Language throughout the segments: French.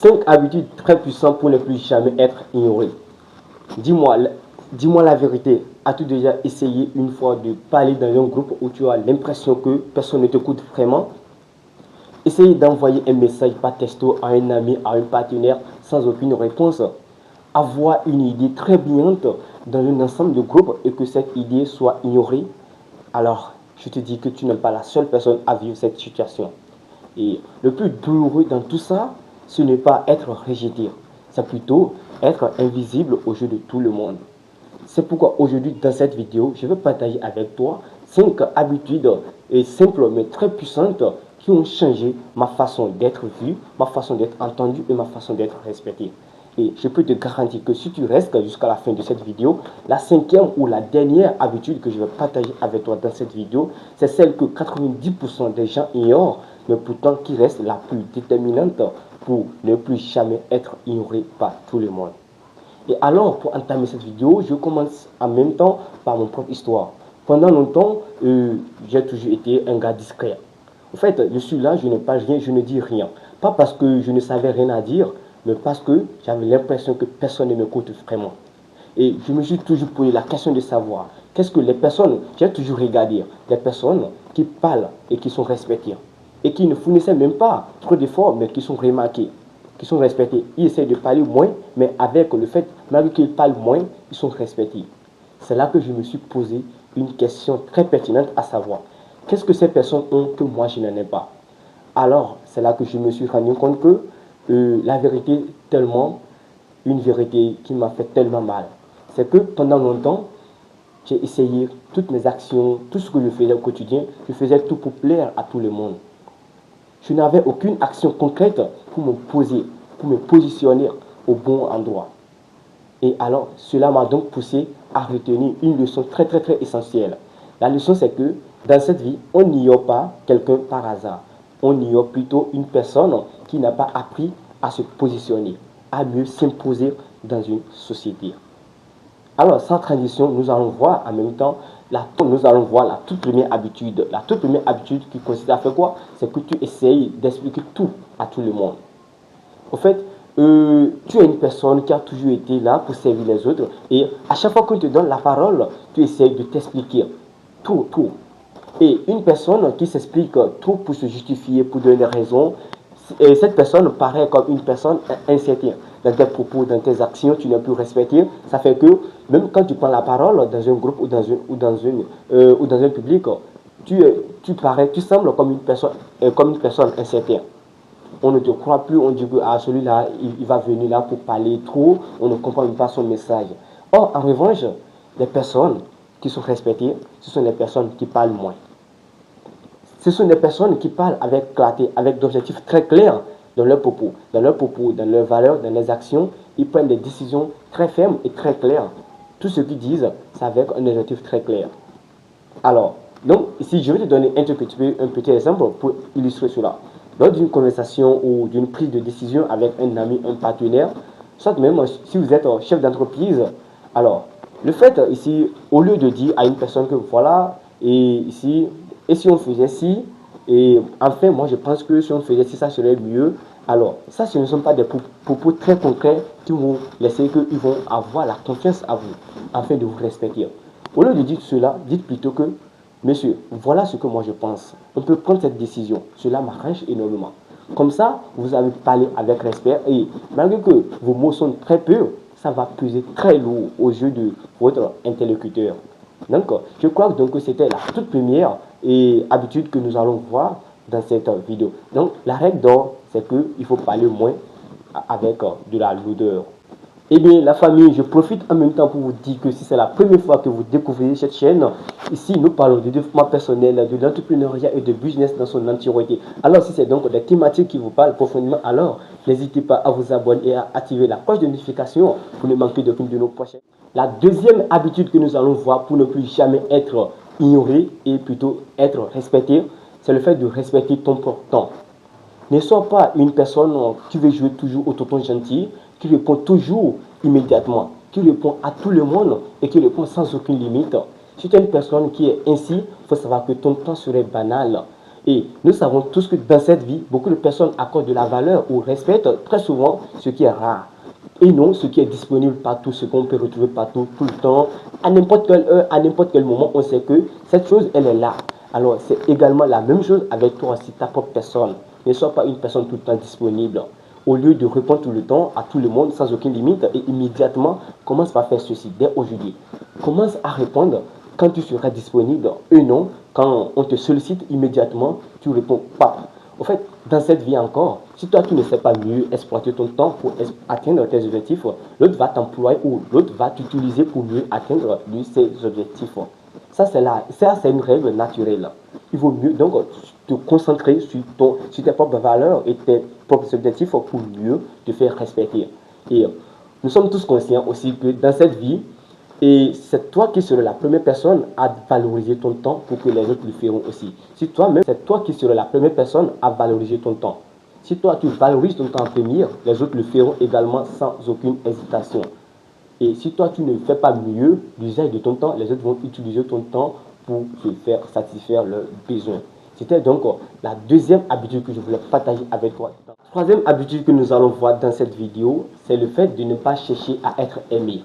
5 habitudes très puissantes pour ne plus jamais être ignoré. Dis-moi, dis-moi la vérité. As-tu déjà essayé une fois de parler dans un groupe où tu as l'impression que personne ne t'écoute vraiment? Essaye d'envoyer un message par texto à un ami, à un partenaire sans aucune réponse. Avoir une idée très brillante dans un ensemble de groupes et que cette idée soit ignorée, alors je te dis que tu n'es pas la seule personne à vivre cette situation. Et le plus douloureux dans tout ça, ce n'est pas être rejeté, c'est plutôt être invisible aux yeux de tout le monde. C'est pourquoi aujourd'hui dans cette vidéo, je vais partager avec toi 5 habitudes simples mais très puissantes qui ont changé ma façon d'être vue, ma façon d'être entendue et ma façon d'être respectée. Et je peux te garantir que si tu restes jusqu'à la fin de cette vidéo, la 5e ou la dernière habitude que je vais partager avec toi dans cette vidéo, c'est celle que 90% des gens ignorent, mais pourtant qui reste la plus déterminante pour ne plus jamais être ignoré par tout le monde. Et alors, pour entamer cette vidéo, je commence en même temps par mon propre histoire. Pendant longtemps, j'ai toujours été un gars discret. En fait, je suis là, je n'ai pas rien, je ne dis rien. Pas parce que je ne savais rien à dire, mais parce que j'avais l'impression que personne ne m'écoute vraiment. Et je me suis toujours posé la question de savoir, qu'est-ce que les personnes, j'ai toujours regardé, les personnes qui parlent et qui sont respectées, et qui ne fournissaient même pas trop d'efforts, mais qui sont remarquées, qui sont respectés. Ils essaient de parler moins, mais avec le fait, malgré qu'ils parlent moins, ils sont respectés. C'est là que je me suis posé une question très pertinente à savoir, qu'est-ce que ces personnes ont que moi je n'en ai pas? Alors, c'est là que je me suis rendu compte que la vérité, tellement, une vérité qui m'a fait tellement mal, c'est que pendant longtemps, j'ai essayé toutes mes actions, tout ce que je faisais au quotidien, je faisais tout pour plaire à tout le monde. Je n'avais aucune action concrète pour me poser, pour me positionner au bon endroit. Et alors, cela m'a donc poussé à retenir une leçon très essentielle. La leçon, c'est que dans cette vie, on n'ignore pas quelqu'un par hasard. On ignore plutôt une personne qui n'a pas appris à se positionner, à mieux s'imposer dans une société. Alors, sans transition, nous allons voir en même temps, la toute première habitude. La toute première habitude qui consiste à faire quoi? C'est que tu essayes d'expliquer tout à tout le monde. En fait, tu es une personne qui a toujours été là pour servir les autres et à chaque fois qu'on te donne la parole, tu essayes de t'expliquer tout. Et une personne qui s'explique tout pour se justifier, pour donner des raisons, et cette personne paraît comme une personne incertaine. Dans tes propos, dans tes actions, tu n'es plus respecté. Ça fait que même quand tu prends la parole dans un groupe ou dans un public, tu sembles comme une personne incertaine. On ne te croit plus, on dit que ah, celui-là, il va venir là pour parler trop, on ne comprend pas son message. Or, en revanche, les personnes qui sont respectées, ce sont les personnes qui parlent moins. Ce sont des personnes qui parlent avec clarté, avec d'objectifs très clairs dans leurs propos, dans leurs valeurs, dans leurs actions. Ils prennent des décisions très fermes et très claires. Tout ce qu'ils disent, c'est avec un objectif très clair. Alors, donc, ici, je vais te donner un petit exemple pour illustrer cela. Lors d'une conversation ou d'une prise de décision avec un ami, un partenaire, soit même si vous êtes chef d'entreprise, alors, le fait ici, au lieu de dire à une personne que voilà, et ici, et si on faisait ci, et enfin, moi je pense que si on faisait ci, ça serait mieux. Alors, ça, ce ne sont pas des propos très concrets qui vont laisser qu'ils vont avoir la confiance à vous, afin de vous respecter. Au lieu de dire cela, dites plutôt que, monsieur, voilà ce que moi je pense. On peut prendre cette décision. Cela m'arrange énormément. Comme ça, vous avez parlé avec respect et malgré que vos mots sont très peu, ça va peser très lourd aux yeux de votre interlocuteur. Donc, je crois donc que c'était la toute première habitude que nous allons voir dans cette vidéo. Donc, la règle d'or, c'est qu'il faut parler moins avec de la lourdeur. Eh bien, la famille, je profite en même temps pour vous dire que si c'est la première fois que vous découvrez cette chaîne, ici, nous parlons de développement personnel, de l'entrepreneuriat et de business dans son entièreté. Alors, si c'est donc des thématiques qui vous parlent profondément, alors n'hésitez pas à vous abonner et à activer la cloche de notification pour ne manquer d'aucune de nos prochaines. La deuxième habitude que nous allons voir pour ne plus jamais être ignoré et plutôt être respecté, c'est le fait de respecter ton temps. Ne sois pas une personne qui veut jouer toujours au tonton gentil, qui répond toujours immédiatement, qui répond à tout le monde et qui répond sans aucune limite. Si tu es une personne qui est ainsi, il faut savoir que ton temps serait banal. Et nous savons tous que dans cette vie, beaucoup de personnes accordent de la valeur ou respectent très souvent ce qui est rare. Et non ce qui est disponible partout, ce qu'on peut retrouver partout, tout le temps, à n'importe quelle heure, à n'importe quel moment, on sait que cette chose, elle est là. Alors, c'est également la même chose avec toi, si ta propre personne. Ne sois pas une personne tout le temps disponible. Au lieu de répondre tout le temps à tout le monde sans aucune limite et immédiatement, commence par faire ceci dès aujourd'hui. Commence à répondre quand tu seras disponible et non quand on te sollicite immédiatement, tu réponds pas. En fait, dans cette vie encore, si toi tu ne sais pas mieux exploiter ton temps pour atteindre tes objectifs, l'autre va t'employer ou l'autre va t'utiliser pour mieux atteindre lui, ses objectifs. Ça, c'est une règle naturelle. Il vaut mieux donc te concentrer sur tes propres valeurs et tes propres objectifs pour mieux te faire respecter. Et nous sommes tous conscients aussi que dans cette vie, et c'est toi qui seras la première personne à valoriser ton temps pour que les autres le feront aussi. Si toi-même, c'est toi qui seras la première personne à valoriser ton temps. Si toi, tu valorises ton temps en premier, les autres le feront également sans aucune hésitation. Et si toi, tu ne fais pas mieux l'usage de ton temps, les autres vont utiliser ton temps pour se faire satisfaire leurs besoins. C'était donc la deuxième habitude que je voulais partager avec toi. La troisième habitude que nous allons voir dans cette vidéo, c'est le fait de ne pas chercher à être aimé.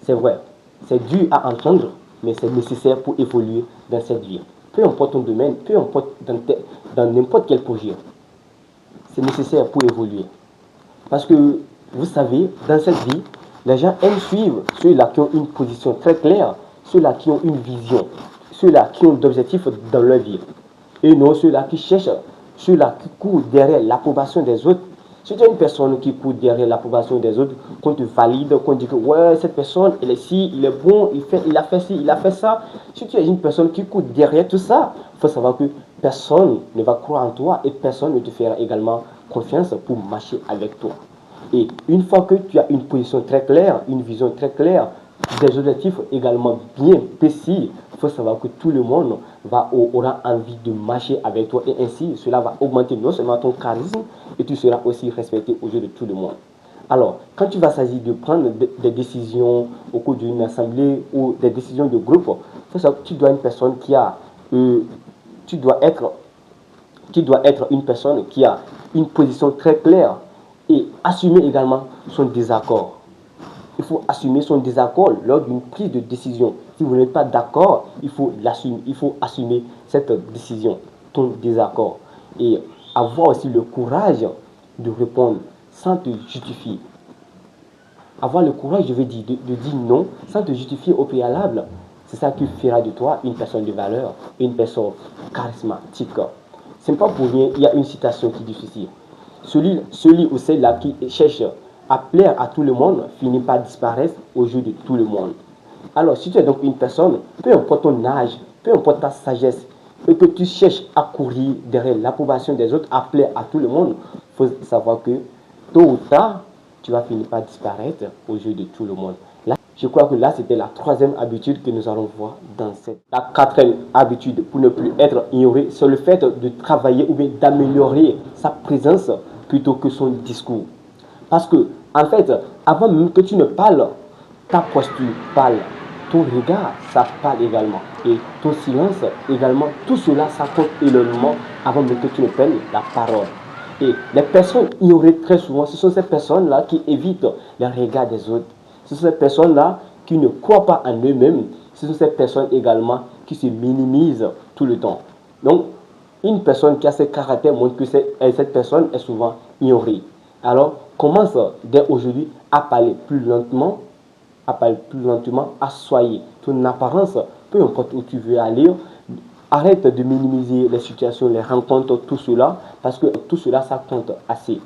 C'est vrai, c'est dur à entendre, mais c'est nécessaire pour évoluer dans cette vie. Peu importe ton domaine, peu importe dans n'importe quel projet, c'est nécessaire pour évoluer. Parce que, vous savez, dans cette vie, les gens aiment suivre ceux-là qui ont une position très claire, ceux-là qui ont une vision, ceux-là qui ont d'objectifs dans leur vie. Et non ceux-là qui cherchent, ceux-là qui courent derrière l'approbation des autres. Si tu es une personne qui court derrière l'approbation des autres, qu'on te valide, qu'on dit que ouais, cette personne, elle est ci, il est bon, il a fait ci, il a fait ça. Si tu es une personne qui court derrière tout ça, il faut savoir que personne ne va croire en toi et personne ne te fera également confiance pour marcher avec toi. Et une fois que tu as une position très claire, une vision très claire, des objectifs également bien précis, il faut savoir que tout le monde aura envie de marcher avec toi et ainsi cela va augmenter non seulement ton charisme et tu seras aussi respecté aux yeux de tout le monde. Alors, quand tu vas s'agir de prendre des décisions au cours d'une assemblée ou des décisions de groupe, il faut savoir que tu dois être une personne qui a une position très claire et assumer également son désaccord. Il faut assumer son désaccord lors d'une prise de décision. Si vous n'êtes pas d'accord, il faut l'assumer. Il faut assumer cette décision, ton désaccord. Et avoir aussi le courage de répondre sans te justifier. Avoir le courage, je veux dire, de dire non sans te justifier au préalable. C'est ça qui fera de toi une personne de valeur, une personne charismatique. Ce n'est pas pour rien, il y a une citation qui dit ceci. Celui ou celle-là qui cherche à plaire à tout le monde finit par disparaître aux yeux de tout le monde. Alors, si tu es donc une personne, peu importe ton âge, peu importe ta sagesse, et que tu cherches à courir derrière l'approbation des autres, à plaire à tout le monde, il faut savoir que tôt ou tard, tu vas finir par disparaître aux yeux de tout le monde. Là, je crois que là, c'était la troisième habitude que nous allons voir dans cette. La quatrième habitude pour ne plus être ignoré, c'est le fait de travailler ou bien d'améliorer sa présence plutôt que son discours. Parce que, en fait, avant même que tu ne parles, ta posture parle, ton regard, ça parle également. Et ton silence également, tout cela, ça compte énormément avant même que tu ne prennes la parole. Et les personnes ignorées très souvent, ce sont ces personnes-là qui évitent les regards des autres. Ce sont ces personnes-là qui ne croient pas en eux-mêmes. Ce sont ces personnes également qui se minimisent tout le temps. Donc, une personne qui a ce caractère montre que cette personne est souvent ignorée. Alors, commence dès aujourd'hui à parler plus lentement, à soigner ton apparence, peu importe où tu veux aller. Arrête de minimiser les situations, les rencontres, tout cela, parce que tout cela, ça compte assez.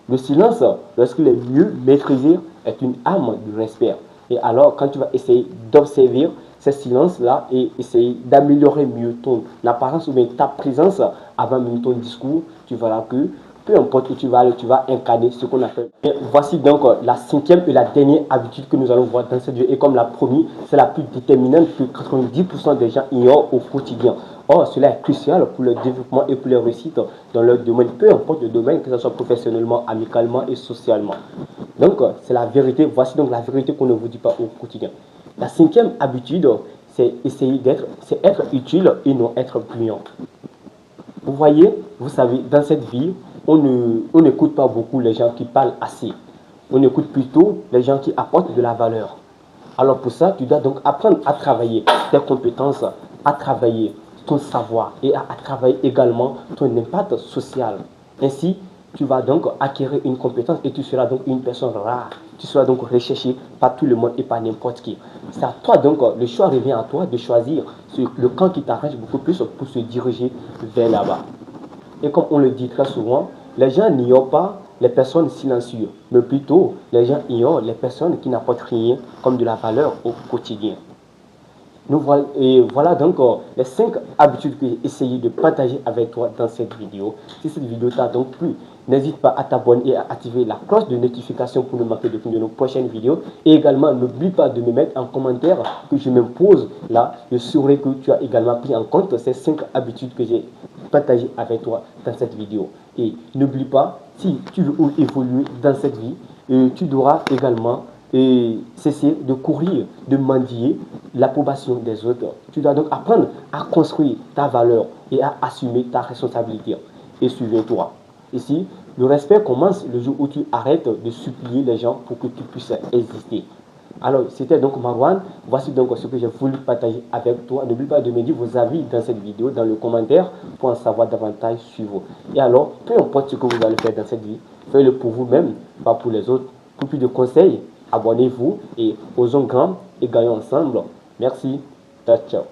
Le silence, lorsqu'il est mieux maîtrisé, est une arme du respect. Et alors, quand tu vas essayer d'observer ces silences-là et essayer d'améliorer mieux ton apparence ou bien ta présence avant même ton discours, tu verras que peu importe où tu vas aller, tu vas incarner ce qu'on appelle. Et voici donc la cinquième et la dernière habitude que nous allons voir dans cette vidéo. Et comme la première, c'est la plus déterminante que 90% des gens ignorent au quotidien. Or, cela est crucial pour le développement et pour leur réussite dans leur domaine, peu importe le domaine, que ce soit professionnellement, amicalement et socialement. Donc, c'est la vérité. Voici donc la vérité qu'on ne vous dit pas au quotidien. La cinquième habitude, c'est être utile et non être brillant. Vous voyez, vous savez, dans cette vie, on n'écoute pas beaucoup les gens qui parlent assez. On écoute plutôt les gens qui apportent de la valeur. Alors pour ça, tu dois donc apprendre à travailler tes compétences, à travailler ton savoir et à travailler également ton impact social. Ainsi, tu vas donc acquérir une compétence et tu seras donc une personne rare. Tu seras donc recherché par tout le monde et par n'importe qui. C'est à toi donc, le choix revient à toi de choisir le camp qui t'arrange beaucoup plus pour se diriger vers là-bas. Et comme on le dit très souvent, les gens n'ignorent pas les personnes silencieuses, mais plutôt les gens ignorent les personnes qui n'apportent rien comme de la valeur au quotidien. Et voilà donc les 5 habitudes que j'ai essayé de partager avec toi dans cette vidéo. Si cette vidéo t'a donc plu, n'hésite pas à t'abonner et à activer la cloche de notification pour ne manquer de nos prochaines vidéos. Et également, n'oublie pas de me mettre en commentaire que je me pose là. Je saurai que tu as également pris en compte ces 5 habitudes que j'ai partagées avec toi dans cette vidéo. Et n'oublie pas, si tu veux évoluer dans cette vie, tu devras également cesser de courir, de mendier l'approbation des autres. Tu dois donc apprendre à construire ta valeur et à assumer ta responsabilité. Et souviens-toi, ici, le respect commence le jour où tu arrêtes de supplier les gens pour que tu puisses exister. Alors, c'était donc Marwan. Voici donc ce que j'ai voulu partager avec toi. N'oublie pas de me dire vos avis dans cette vidéo, dans le commentaire, pour en savoir davantage sur vous. Et alors, peu importe ce que vous allez faire dans cette vie, faites-le pour vous-même, pas pour les autres. Pour plus de conseils, abonnez-vous et osons grand et gagnons ensemble. Merci. Ciao, ciao.